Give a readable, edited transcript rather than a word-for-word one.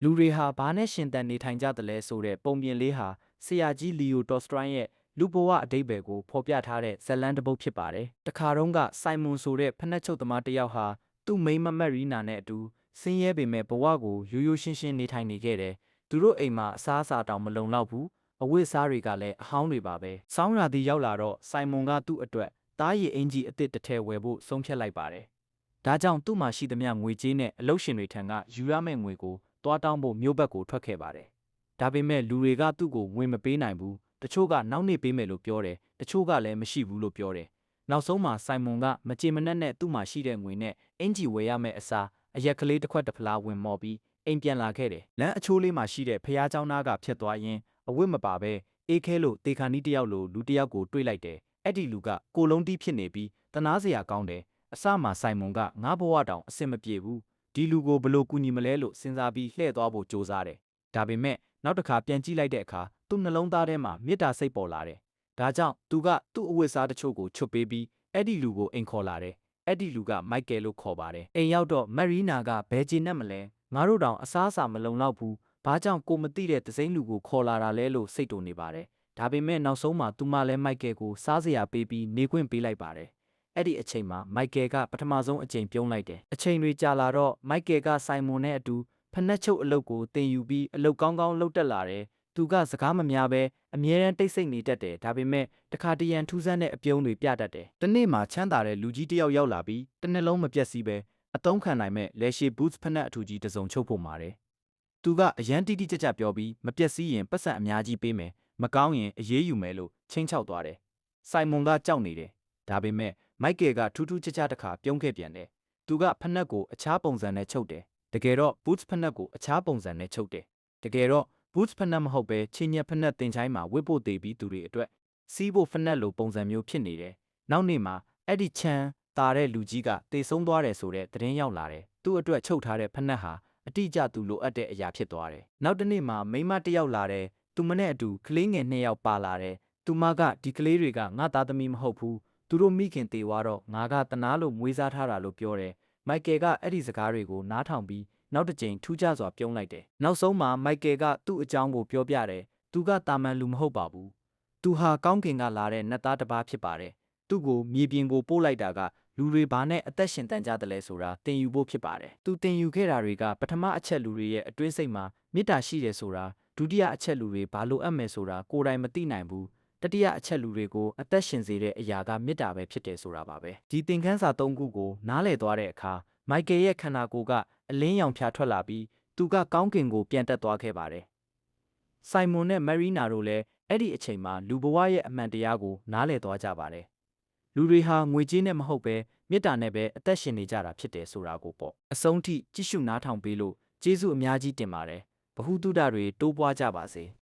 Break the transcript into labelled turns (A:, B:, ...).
A: လူတွေဟာဘာနဲ့ရှင်သန်နေထိုင်ကြသလဲဆိုတဲ့ပုံပြင်လေးဟာဆရာကြီးလီယိုတော်စထရိုင်းရဲ့လူဘဝအဓိပ္ပာယ်ကိုဖော်ပြထားတဲ့ဇာတ်လမ်းတစ်ပုဒ်ဖြစ်ပါတယ်။တခါတုန်းကစိုင်မွန်ဆိုတဲ့ဖက်နှက်ချုပ်သမားတစ်ယောက်ဟာသူ့မိန်းမမက်ရီနာနဲ့အတူဆင်းရဲပေမဲ့ဘဝကိုရိုးရိုးရှင်းရှင်းနေထိုင်နေခဲ့တယ်။သူတို့အိမ်မှာအစားအစာတောင်မလုံလောက်ဘူး။အဝတ်အစားတွေကလည်းအဟောင်းတွေပါပဲ။ဆောင်းရာသီရောက်လာတော့စိုင်မွန်ကသူ့အတွက်သားရည်အင်ကြီးအသစ်တစ်ထည်ဝယ်ဖို့ဆုံးဖြတ်လိုက်ပါတယ်။ဒါကြောင့်သူ့မှာရှိသမျှငွေကြေးနဲ့အလုပ်ရှင်တွေထံကယူရမယ့်ငွေကိုသွားတောင်းဖို့မြို့ဘက်ကိုထွက်ခဲ့ပါတယ်။ဒါပေမဲ့လူတွေကသူ့ကိုငွေမပေးနိုင်ဘူး။တချို့ကနောက်နေ့ပေးမယ်လို့ပြောတယ်။တချို့ကလည်းမရှိဘူးလို့ပြောတယ်။နောက်ဆုံးမှာစိုင်မွန်ကမကြေမနက်နဲ့သူ့မှာရှိတဲ့ငွေနဲ့အင်ဂျီဝယ်ရမယ့်အစားအရက်ကလေးတစ်ခွက်တစ်ဖလားဝင်မော်ပြီးအိမ်ပြန်လာခဲ့တယ်။လမ်းအချိုးလေးမှာရှိတဲ့ဖျားเจ้าနားကဖြတ်သွားရင်းအဝတ်မပါဘဲအေးခဲလို့တေခါနီးတယောက်လိုလူတယောက်ကိုတွေ့လိုက်တယ်။အဲ့ဒီလူကကိုလုံးတီးဖြစ်နေပြီးတနာစရာကောင်းတယ်။အစမှာစိုင်မွန်ကငါဘဝတောင်အဆင်မပြေဘူး။ဒီလူကိုဘလို့ကူညီမလဲလို့စဉ်းစားပြီးလှည့်သွားဖို့ကြိုးစားတယ်။ဒါပေမဲ့နောက်တစ်ခါပြန်ကြည့်လိုက်တဲ့အခါသူ့နှလုံးသားထဲမှာမေတ္တာစိတ်ပေါ်လာတယ်။ဒါကြောင့်သူကသူ့အဝတ်အစားတချို့ကိုချွတ်ပေးပြီးအဲ့ဒီလူကိုအိမ်ခေါ်လာတယ်။အဲ့ဒီလူကမိုက်ကယ်လို့ခေါ်ပါတယ်။အိမ်ရောက်တော့မက်ရီနာကဘယ်ကျေနပ်မလဲ။ငါတို့တောင်အစားအစာမလုံလောက်ဘူး။ဘာကြောင့်ကိုမသိတဲ့သစိမ်းလူကိုခေါ်လာတာလဲလို့စိတ်တူနေပါတယ်။ဒါပေမဲ့နောက်ဆုံးမှာသူမလည်းမိုက်ကယ်ကိုစားစရာပေးပြီးနေခွင့်ပေးလိုက်ပါတယ်။အဲ့ဒီအချိန်မှာမိုက်ကယ်ကပထမဆုံးအကြိမ်ပြုံးလိုက်တယ်။အချိန်တွေကြာလာတော့မိုက်ကယ်ကစိုင်မွန်နဲ့အတူဖက်နှက်ချုပ်အလုပ်ကိုတင်ယူပြီးအလုပ်ကောင်းကောင်းလုပ်တက်လာတယ်။သူကစကားမများပဲအမြဲတမ်းတိတ်ဆိတ်နေတတ်တယ်။ဒါပေမဲ့တခါတရံထူးဆန်းတဲ့အပြုံးတွေပြတတ်တယ်။တနေ့မှာချမ်းသာတဲ့လူကြီးတစ်ယောက်ရောက်လာပြီးတစ်နှစ်လုံးမပြတ်စည်းပဲအသုံးခံနိုင်မဲ့လဲရှည် boots ဖက်နှက်အထူကြီးတစ်စုံချုပ်ဖို့မှာတယ်။သူကအရန်တိတိကျကျပြောပြီးမပြတ်စည်းရင်ပတ်စံအများကြီးပေးမယ်။မကောင်းရင်အေးအေးယူမယ်လို့ချင်းချောက်သွားတယ်။စိုင်မွန်ကကြောက်နေတယ်။ဒါပေမဲ့မိုက်ကယ်ကထူးထူးခြားခြားတစ်ခါပြုံးခဲ့ပြန်တယ်။သူကဖက်နှက်ကိုအခြားပုံစံနဲ့ချုပ်တယ်။တကယ်တော့ boots ဖက်နှက်ကိုအခြားပုံစံနဲ့ချုပ်တယ်။တကယ်တော့ boots ဖက်နှက်မဟုတ်ပဲချင်းညက်ဖက်နှက်တင်ချိုင်းမှာဝစ်ဖို့တည်ပြီးသူတွေအတွက်စီးဖို့ဖက်နှက်လိုပုံစံမျိုးဖြစ်နေတယ်။နောက်နေ့မှာအဲ့ဒီချမ်းတာတဲ့လူကြီးကတေဆုံးသွားတယ်ဆိုတဲ့သတင်းရောက်လာတယ်။သူ့အတွက်ချုပ်ထားတဲ့ဖက်နှက်ဟာအတိအကျသူလိုအပ်တဲ့အရာဖြစ်သွားတယ်။နောက်တစ်နေ့မှာမိန်းမတစ်ယောက်လာတယ်။သူမနဲ့အတူကလေးငယ်2ယောက်ပါလာတယ်။သူမကဒီကလေးတွေကငါသားသမီးမဟုတ်ဘူး။သူတို့မိခင်တေသွားတော့ငါကတနာလို့မွေးစားထားတာလို့ပြောတယ်။မိုက်ကယ်ကအဲ့ဒီစကားတွေကိုနားထောင်ပြီးနောက်တစ်ကြိမ်ထူးခြားစွာပြုံးလိုက်တယ်။နောက်ဆုံးမှာမိုက်ကယ်ကသူ့အကြောင်းကိုပြောပြတယ်။သူကတာမန်လူမဟုတ်ပါဘူး။သူဟာကောင်းကင်ကလာတဲ့နတ်သားတစ်ပါးဖြစ်ပါတယ်။သူ့ကိုမြေပြင်ကိုပို့လိုက်တာကလူတွေဘာနဲ့အသက်ရှင်တန်ကြတယ်လဲဆိုတာတင်ယူဖို့ဖြစ်ပါတယ်။သူတင်ယူခဲ့တာတွေကပထမအချက်လူတွေရဲ့အတွင်းစိတ်မှာမေတ္တာရှိတယ်ဆိုတာဒုတိယအချက်လူတွေဘာလို့အပ်မယ်ဆိုတာကိုယ်တိုင်မသိနိုင်ဘူး။တတိယအချက်လူတွေကိုအသက်ရှင်စေတဲ့အရာကမေတ္တာပဲဖြစ်တယ်ဆိုတာပါပဲ။ဒီသင်ခန်းစာ၃ခုကိုနားလည်သွားတဲ့အခါမိုက်ကယ်ရဲ့ခန္ဓာကိုယ်ကအလင်းရောင်ဖြာထွက်လာပြီးသူကကောင်းကင်ကိုပြန်တက်သွားခဲ့ပါတယ်။စိုင်မွန်နဲ့မက်ရီနာတို့လည်းအဲ့ဒီအချိန်မှာလူဘဝရဲ့အမှန်တရားကိုနားလည်သွားကြပါတယ်။လူတွေဟာငွေကြေးနဲ့မဟုတ်ပဲမေတ္တာနဲ့ပဲအသက်ရှင်နေကြတာဖြစ်တယ်ဆိုတာကိုပေါ့။အဆုံးထိကြည့်ရှုနားထောင်ပေးလို့ကျေးဇူးအများကြီးတင်ပါတယ်။ဗဟုသုတတွေတိုးပွားကြပါစေ။